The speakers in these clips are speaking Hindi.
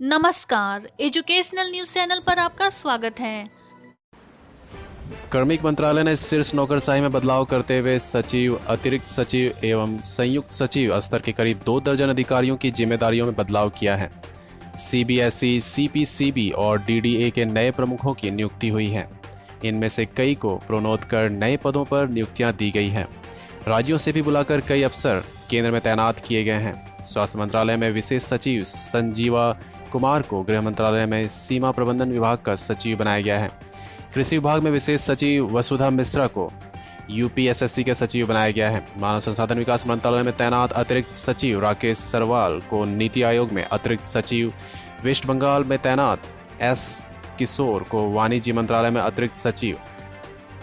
नमस्कार, एजुकेशनल न्यूज चैनल पर आपका स्वागत है। कार्मिक मंत्रालय ने शीर्ष नौकरशाही में बदलाव करते हुए सचिव, अतिरिक्त सचिव एवं संयुक्त सचिव स्तर के करीब 2 दर्जन अधिकारियों की जिम्मेदारियों में बदलाव किया है। सीबीएसई, सीपीसीबी और डीडीए के नए प्रमुखों की नियुक्ति हुई है। इनमें से कई को प्रोन्नत कर नए पदों पर नियुक्तियां दी गई हैं। राज्यों से भी बुलाकर कई अफसर केंद्र में तैनात किए गए हैं। स्वास्थ्य मंत्रालय में विशेष सचिव संजीवा कुमार को गृह मंत्रालय में सीमा प्रबंधन विभाग का सचिव बनाया गया है। कृषि विभाग में विशेष सचिव वसुधा मिश्रा को यूपीएसएससी के सचिव बनाया गया है। मानव संसाधन विकास मंत्रालय में तैनात अतिरिक्त सचिव राकेश सरवाल को नीति आयोग में अतिरिक्त सचिव, वेस्ट बंगाल में तैनात एस किशोर को वाणिज्य मंत्रालय में अतिरिक्त सचिव,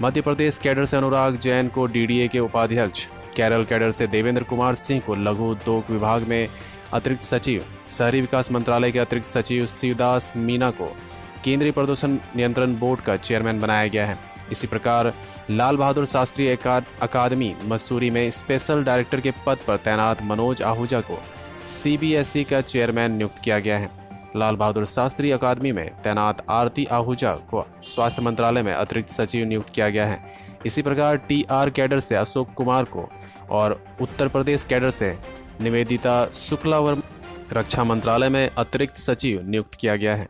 मध्य प्रदेश कैडर से अनुराग जैन को डीडीए के उपाध्यक्ष, केरल कैडर से देवेंद्र कुमार सिंह को लघु उद्योग विभाग में अतिरिक्त सचिव, शहरी विकास मंत्रालय के अतिरिक्त सचिव शिवदास मीना को केंद्रीय प्रदूषण नियंत्रण बोर्ड का चेयरमैन बनाया गया है। इसी प्रकार लाल बहादुर शास्त्री अकादमी मसूरी में स्पेशल डायरेक्टर के पद पर तैनात मनोज आहूजा को सीबीएसई का चेयरमैन नियुक्त किया गया है। लाल बहादुर शास्त्री अकादमी में तैनात आरती आहूजा को स्वास्थ्य मंत्रालय में अतिरिक्त सचिव नियुक्त किया गया है। इसी प्रकार टीआर कैडर से अशोक कुमार को और उत्तर प्रदेश कैडर से निवेदिता शुक्ला वर्मा रक्षा मंत्रालय में अतिरिक्त सचिव नियुक्त किया गया है।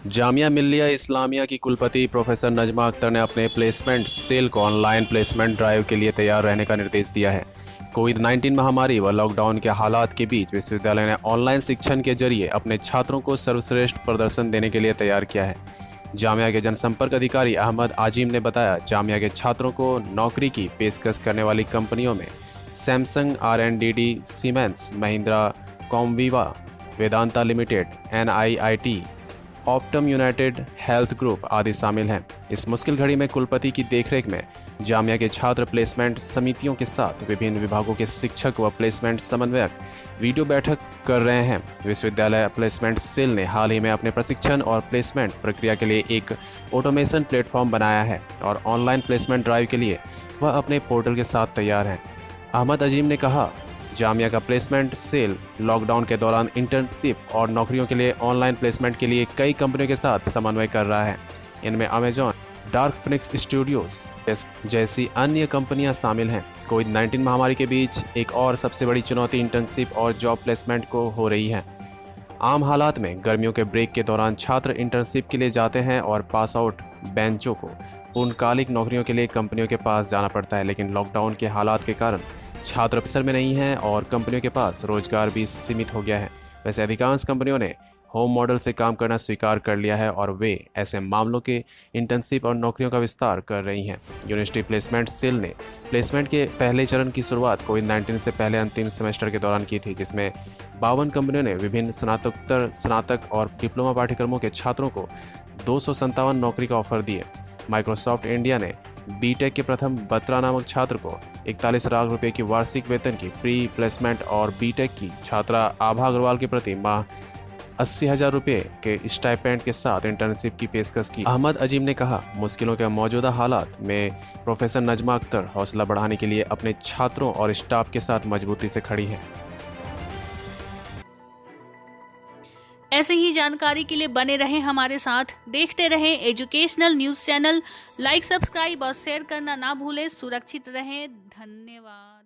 जामिया मिल्लिया इस्लामिया की कुलपति प्रोफेसर नजमा अख्तर ने अपने प्लेसमेंट सेल को ऑनलाइन प्लेसमेंट ड्राइव के लिए तैयार रहने का निर्देश दिया है। कोविड-19 महामारी व लॉकडाउन के हालात के बीच विश्वविद्यालय ने ऑनलाइन शिक्षण के जरिए अपने छात्रों को सर्वश्रेष्ठ प्रदर्शन देने के लिए तैयार किया है। जामिया के जनसंपर्क अधिकारी अहमद आजिम ने बताया, जामिया के छात्रों को नौकरी की पेशकश करने वाली कंपनियों में सैमसंग, आरएनडीडी, Siemens, Mahindra, Comviva, Vedanta limited, NIIT, Optum United Health Group आदि शामिल हैं। इस मुश्किल घड़ी में कुलपति की देखरेख में जामिया के छात्र प्लेसमेंट समितियों के साथ विभिन्न विभागों के शिक्षक व प्लेसमेंट समन्वयक वीडियो बैठक कर रहे हैं। विश्वविद्यालय प्लेसमेंट सेल ने हाल ही में अपने प्रशिक्षण और प्लेसमेंट प्रक्रिया के लिए एक ऑटोमेशन प्लेटफॉर्म बनाया है और ऑनलाइन प्लेसमेंट ड्राइव के लिए वह अपने पोर्टल के साथ तैयार है। अहमद अजीम ने कहा, जामिया का प्लेसमेंट सेल लॉकडाउन के दौरान इंटर्नशिप और नौकरियों के लिए ऑनलाइन प्लेसमेंट के लिए कई कंपनियों के साथ समन्वय कर रहा है। इनमें अमेजॉन, डार्क फिनिक्स स्टूडियोज जैसी अन्य कंपनियां शामिल हैं। कोविड-19 महामारी के बीच एक और सबसे बड़ी चुनौती इंटर्नशिप और जॉब प्लेसमेंट को हो रही है। आम हालात में गर्मियों के ब्रेक के दौरान छात्र इंटर्नशिप के लिए जाते हैं और पास आउट बेंचों को पूर्णकालिक नौकरियों के लिए कंपनियों के पास जाना पड़ता है। लेकिन लॉकडाउन के हालात के कारण छात्र अवसर में नहीं हैं और कंपनियों के पास रोजगार भी सीमित हो गया है। वैसे अधिकांश कंपनियों ने होम मॉडल से काम करना स्वीकार कर लिया है और वे ऐसे मामलों के इंटर्नशिप और नौकरियों का विस्तार कर रही हैं। यूनिवर्सिटी प्लेसमेंट सेल ने प्लेसमेंट के पहले चरण की शुरुआत कोविड-19 से पहले अंतिम सेमेस्टर के दौरान की थी, जिसमें 52 कंपनियों ने विभिन्न स्नातकोत्तर, स्नातक और डिप्लोमा पाठ्यक्रमों के छात्रों को 257 नौकरी का ऑफर दिए। माइक्रोसॉफ्ट इंडिया ने बीटेक के प्रथम बत्रा नामक छात्र को 41 लाख रुपए की वार्षिक वेतन की प्री प्लेसमेंट और बीटेक की छात्रा आभा अग्रवाल के प्रति माह 80,000 रुपये के स्टाइपेंड के साथ इंटर्नशिप की पेशकश की। अहमद अजीम ने कहा, मुश्किलों के मौजूदा हालात में प्रोफेसर नजमा अख्तर हौसला बढ़ाने के लिए अपने छात्रों और स्टाफ के साथ मजबूती से खड़ी हैं। ऐसे ही जानकारी के लिए बने रहें हमारे साथ, देखते रहें educational news channel. Like, subscribe और शेयर करना ना भूलें। सुरक्षित रहें। धन्यवाद।